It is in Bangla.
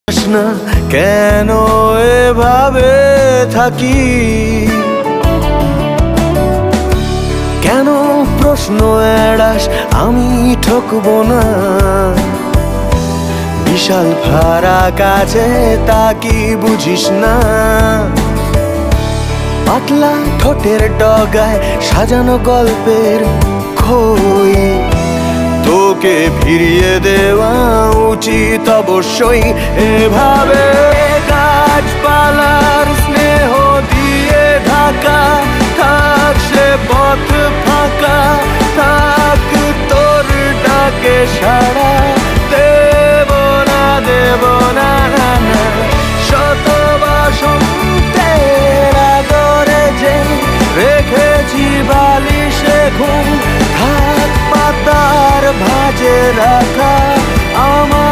না কেন এভাবে থাকি, কেন প্রশ্ন এড়াস আমি ঠকবো না। বিশাল ফারাক আছে তা কি বুঝিস না। পাতলা ঠোঁটের ডগায় সাজানো গল্পের খই, তোকে ফিরিয়ে দেওয়া উচিত অবশ্যই। এভাবে গাছপালার স্নেহ দিয়ে ঢাকা থাক সে পথ ফাঁকা, থাক তোর ডাকে সাড়া দেব না, দেব না, না। শত বসন্তের আদরে যে রেখেছি বালিশে ঘুম, থাক পাতার ভাঁজে রাখা আমার